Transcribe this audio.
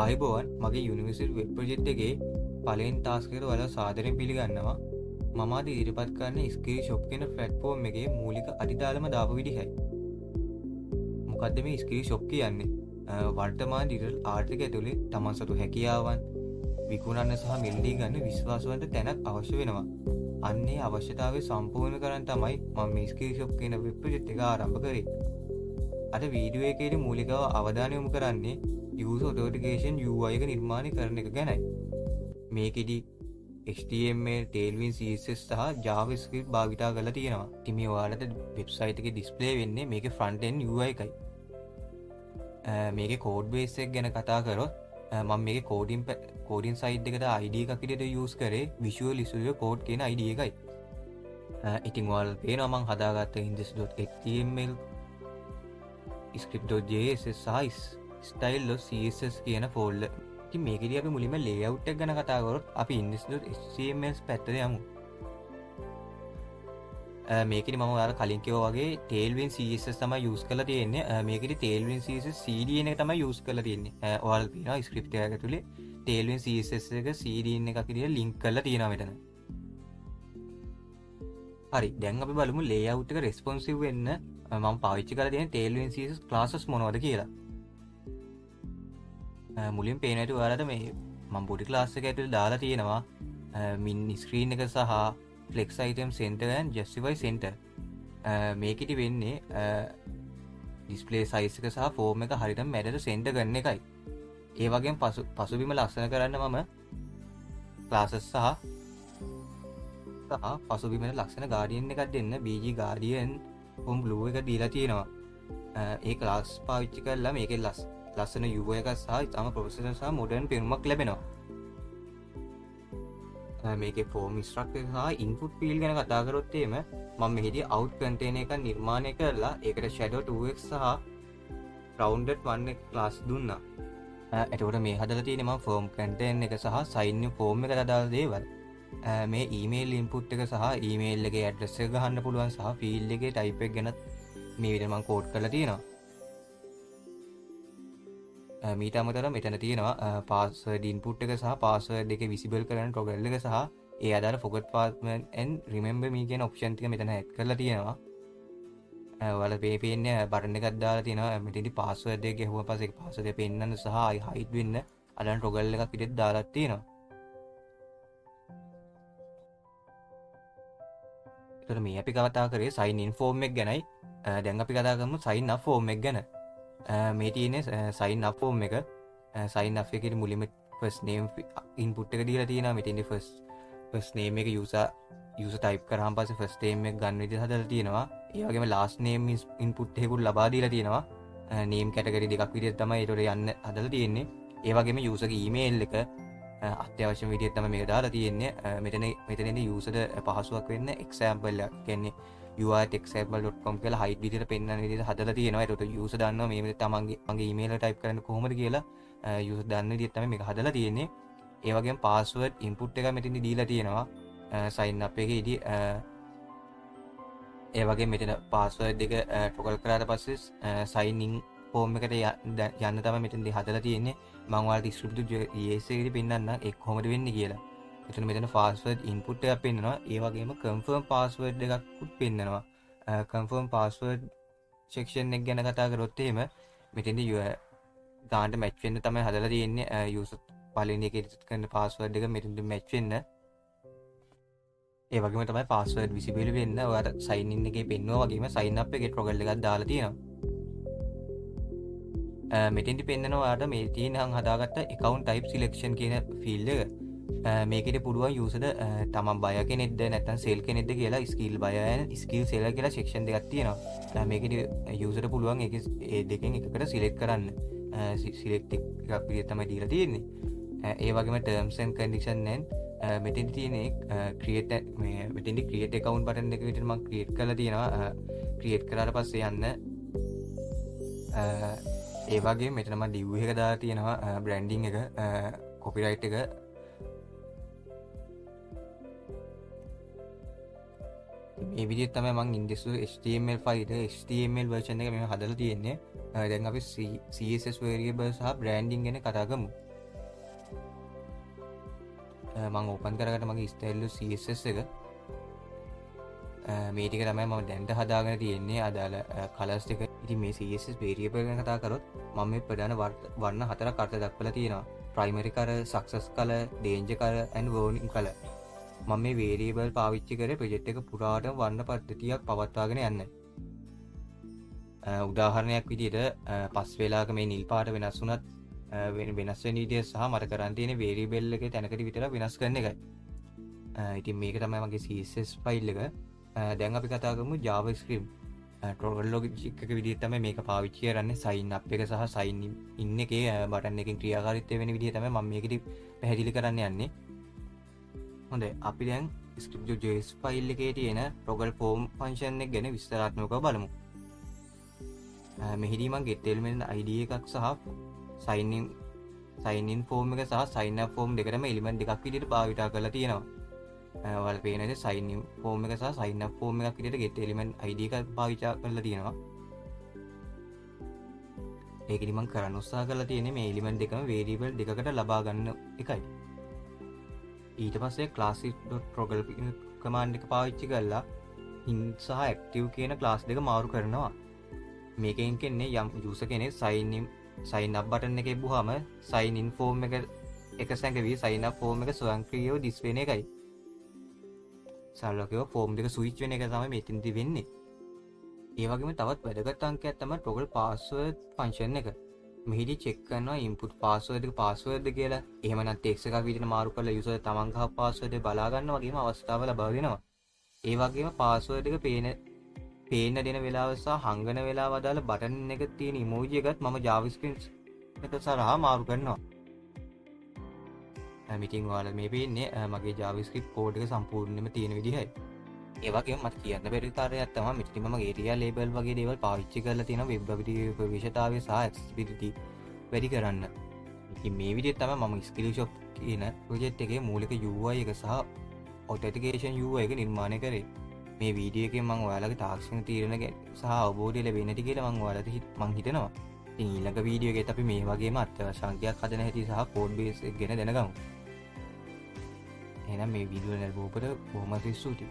ආයිබෝවන් මගේ university web project එකේ පළවෙනි ටාස්ක් එකට ඔයාලව සාදරයෙන් පිළිගන්නවා. මම අද ඉදිරිපත් කරන ස්කිල් ෂොප් කියන ප්ලැට්ෆෝම් එකේ මූලික අඩිතාලම දාපු විදිහයි. මොකද්ද මේ ස්කිල් ෂොප් කියන්නේ? වර්තමාන ඩිජිටල් ආර්ථික ඇතුලේ තමන් සතු හැකියාවන් විකුණන්න සහ මිලදී ගන්න විශ්වාසවන්ත තැනක් අවශ්‍ය වෙනවා. අන්නේ අවශ්‍යතාවය සම්පූර්ණ කරන්න තමයි මම මේ ස්කිල් ෂොප් කියන වෙබ් ප්‍රොජෙක්ට් එක ආරම්භ කරේ. අද වීඩියෝ එකේදී මූලිකව අවධානය යොමු කරන්නේ user authentication UI එක නිර්මාණය කරන එක ගැනයි. මේකෙදි HTML, Tailwind CSS සහ JavaScript භාවිතා කරලා තියෙනවා. ඉතින් මේ ඔයාලට වෙබ්සයිට් එකේ ඩිස්ප්ලේ වෙන්නේ මේකේ front end UI එකයි. මේකේ code base එක ගැන කතා කරොත් මම මේකේ coding site එකට ID එකක් විදිහට use කරේ Visual Studio Code කියන ID එකයි. ඉතින් ඔයාලට පේනවා මම හදාගත්ත index.html, script.js සහ style.css කියන ෆෝල්ඩර්. ඉතින් මේකෙදී අපි මුලින්ම layout එක ගැන කතා කරොත් අපි index.html පැත්තට යමු. මේකෙදි මම ඔයාලා කලින් කිව්වා වගේ Tailwind CSS තමයි use කරලා තියෙන්නේ. මේකෙදි Tailwind CSS CDN එක තමයි use කරලා තියෙන්නේ. ඔයාලා පේනවා script එක ඇතුලේ Tailwind CSS එක CDN එකක් විදිහට link කරලා තියෙනවා මෙතන. හරි, දැන් අපි බලමු layout එක responsive වෙන්න මම පාවිච්චි කරලා තියෙන Tailwind CSS classes මොනවද කියලා. මුලින් පේන ඇති ඔයාලට මේ මම body class එක ඇතුලේ දාලා තියෙනවා min screen එක සහ flex item center and justify center. මේකෙදි වෙන්නේ display size එක සහ form එක හරියටම මැදට center කරන එකයි. ඒ වගේම පසුබිම ලස්සන කරන්න මම classes සහ පසුබිමේ ලස්සන guardian එකක් දෙන්න bg guardian home blue එක දීලා තියෙනවා. ඒ class පාවිච්චි කරලා මේකේ ලස්සන UI එකක් සහ ඉතාම ප්‍රොෆෙෂනල් සහ මොඩර්න් පෙනුමක් ලැබෙනවා. මේකේ form structure සහ input field ගැන කතා කරොත් එහෙම මම මෙහිදී out container එකක් නිර්මාණය කරලා ඒකට shadow 2x සහ rounded 1x class දුන්නා. එතකොට මේ හදලා තියෙන්නේ මම form container එක සහ sign in form එකට දාලා දේවල්. මේ email input එක සහ email එකේ address එක ගහන්න පුළුවන් සහ field එකේ type එක ගැන මේ විදිහට මම code කරලා තියෙනවා. මීට අමතරව මෙතන තියෙනවා password input එක සහ password එක visible කරන toggle එක සහ ඒ අදාළ forget password and remember me කියන option ටික මෙතන add කරලා තියෙනවා. ඔයාලා පේන්නේ බටන් එකක් දාලා තියෙනවා. මෙතනදී password එක ගැහුවා පස්සේ ඒක password එක පෙන්නන්න සහ hide වෙන්න අදාළ toggle එකක් විදිහට දාලා තියෙනවා. එතකොට මේ අපි කතා කරේ sign in form එක ගැනයි. දැන් අපි කතා කරමු sign up form එක ගැන. මේ තියෙන්නේ sign up form එක. sign up එකේ මුලින්ම first name input එක දීලා තියෙනවා. මෙතෙන්දී first name එක user type කරාම පස්සේ first name එක ගන්න විදිහට හදලා තියෙනවා. ඒ වගේම last name input එකකුත් ලබා දීලා තියෙනවා. name category දෙකක් විදිහට තමයි ඒතොර යන්න හදලා තියෙන්නේ. ඒ වගේම user ගේ email එක අත්‍යවශ්‍යම විදිහට තමයි මේක දාලා තියෙන්නේ. මෙතනදී user පහසුවක් වෙන්න example එකක් කියන්නේ ui@example.com කියලා hide විදිහට පෙන්නන විදිහට හදලා තියෙනවා. ඒකට user දන්නවා මේ විදිහට මගේ email එක type කරන්න කොහොමද කියලා user දන්න විදිහට තමයි මේක හදලා තියෙන්නේ. ඒ වගේම password input එක මෙතනදී දීලා තියෙනවා sign up එකේදී. ඒ වගේම මෙතන password එක toggle කරාට පස්සේ sign in form එකට යන්න තමයි මෙතනදී හදලා තියෙන්නේ. මම ඔයාලට script.js එකේදී පෙන්නන්නම් ඒක කොහොමද වෙන්නේ කියලා. මෙතන password input එකක් පෙන්නනවා. ඒ වගේම confirm password එකක්ත් පෙන්නනවා. confirm password section එක ගැන කතා කරොත් එහෙම මෙතෙන්දී ගානට match වෙන්න තමයි හදලා තියෙන්නේ. user පළවෙනි එකේ edit කරන password එක මෙතෙන්දී match වෙන්න. ඒ වගේම තමයි password visible වෙන්න ඔයාලට sign in එකේ පෙන්වනවා වගේම sign up එකේ toggle එකක් දාලා තියෙනවා. මෙතෙන්දී පෙන්නනවා ඔයාලට මේ තියෙන හදාගත්ත account type selection කියන field එක. මේකෙදි පුළුවන් user තමන් buyer කෙනෙක්ද නැත්නම් sell කෙනෙක්ද කියලා skill buyer and skill seller කියලා section දෙකක් තියෙනවා. මේකෙදි user පුළුවන් ඒ දෙකෙන් එකකට select කරන්න. select එකක් විදිහට තමයි දීලා තියෙන්නේ. ඒ වගේම terms and condition and මෙතෙන්දී තියෙන්නේ create account button එක විදිහට මම create කරලා තියෙනවා. create කරාට පස්සේ යන්න ඒ වගේම මෙතන මම div එක දාලා තියෙනවා branding එක copyright එක මේ විදිහට තමයි මම index.html ෆයිල් එක HTML version එක මෙහෙම හදලා තියෙන්නේ. දැන් අපි CSS variable සහ branding ගැන කතා කරමු. මම ඕපන් කරගන්න මගේ ස්ටයිල් CSS එක. මේ ටික තමයි මම දැන්ට හදාගෙන තියෙන්නේ අදාළ කලර්ස් ටික. ඉතින් මේ CSS variable ගැන කතා කරොත් මම මේ ප්‍රධාන වර්ණ හතරක් අර්ථ දක්වලා තියෙනවා. primary color, success color, danger color and warning color. මම මේ variable පාවිච්චි කරේ ප්‍රොජෙක්ට් එක පුරාටම වර්ණ පද්ධතියක් පවත්වාගෙන යන්න. උදාහරණයක් විදිහට පස් වෙලාවක මේ නිල් පාට වෙනස් වුණත් වෙනස් වෙන විදිය සහ මට කරන් තියෙන variable එකේ තැනකට විතර වෙනස් කරන එකයි. ඉතින් මේක තමයි මගේ CSS ෆයිල් එක. දැන් අපි කතා කරමු JavaScript. Toggle logic එක විදිහට තමයි මේක පාවිච්චි කරන්නේ. sign up එක සහ sign in එකේ බටන් එකකින් ක්‍රියාකාරීත්වය වෙන විදිහ තමයි මම මේකෙදි පැහැදිලි කරන්න යන්නේ. හොඳයි අපි දැන් script.js ෆයිල් එකේ තියෙන toggle form function එක ගැන විස්තරාත්මකව බලමු. මෙහිදී මම get element id එකක් සහ sign in form එක සහ sign up form දෙකටම element දෙකක් විදිහට භාවිතා කරලා තියෙනවා. ඔයාලට පේනද sign in form එක සහ sign up form එකක් විදිහට get element id එකක් භාවිතා කරලා තියෙනවා. ඒකෙදි මම කරන්න උත්සාහ කරලා තියෙන්නේ මේ element දෙකම variable දෙකකට ලබා ගන්න එකයි. ඊට පස්සේ class.toggle command එක පාවිච්චි කරලා in සහ active කියන class දෙක මාරු කරනවා. මේකෙන් කියන්නේ යම් user කෙනෙක් sign up button එකේ බුවාම sign in form එක සැඟවි sign up form එක ස්වයංක්‍රීයව display වෙන එකයි. සරලව form දෙක switch වෙන එක තමයි මෙතනදී වෙන්නේ. ඒ වගේම තවත් වැදගත් අංකයක් තමයි toggle password function එක. මෙහිදී check කරනවා input password එක password කියලා. එහෙම නැත්නම් text එකක් විදිහට මාරු කරලා user තමන් ගහ password එක බලා ගන්න වගේම අවස්ථාව ලබා දෙනවා. ඒ වගේම password එක පේන්න දෙන වෙලාව සහ හංගන වෙලාව අදාළ බටන් එක තියෙන emoji එකත් මම JavaScript එක සරහා මාරු කරනවා. ඉතින් ඔයාලා මේ පේන්නේ මගේ JavaScript code එක සම්පූර්ණයෙන්ම තියෙන විදිහයි. ඒ වගේම මට කියන්න බැරි කාර්යයක් තමයි මෙතන මම area label වගේ දේවල් පාවිච්චි කරලා තියෙනවා web ප්‍රවේශතාවය සහ accessibility වැඩි කරන්න. ඉතින් මේ විදිහට තමයි මම Skillshop කියන project එකේ මූලික UI එක සහ authentication UI එක නිර්මාණය කරේ. මේ වීඩියෝ එකෙන් මම ඔයාලගේ තාක්ෂණික තීරණ සහ අවබෝධය ලැබෙන්නේ නැති කියලා මම ඔයාලට මං හිතනවා. ඉතින් ඊළඟ වීඩියෝ එකේත් අපි මේ වගේම අත්‍යවශ්‍ය අංකයක් හදන හැටි සහ code base එක ගැන දැනගමු. එහෙනම් මේ වීඩියෝ එක බලපුවට බොහොම ස්තුතියි.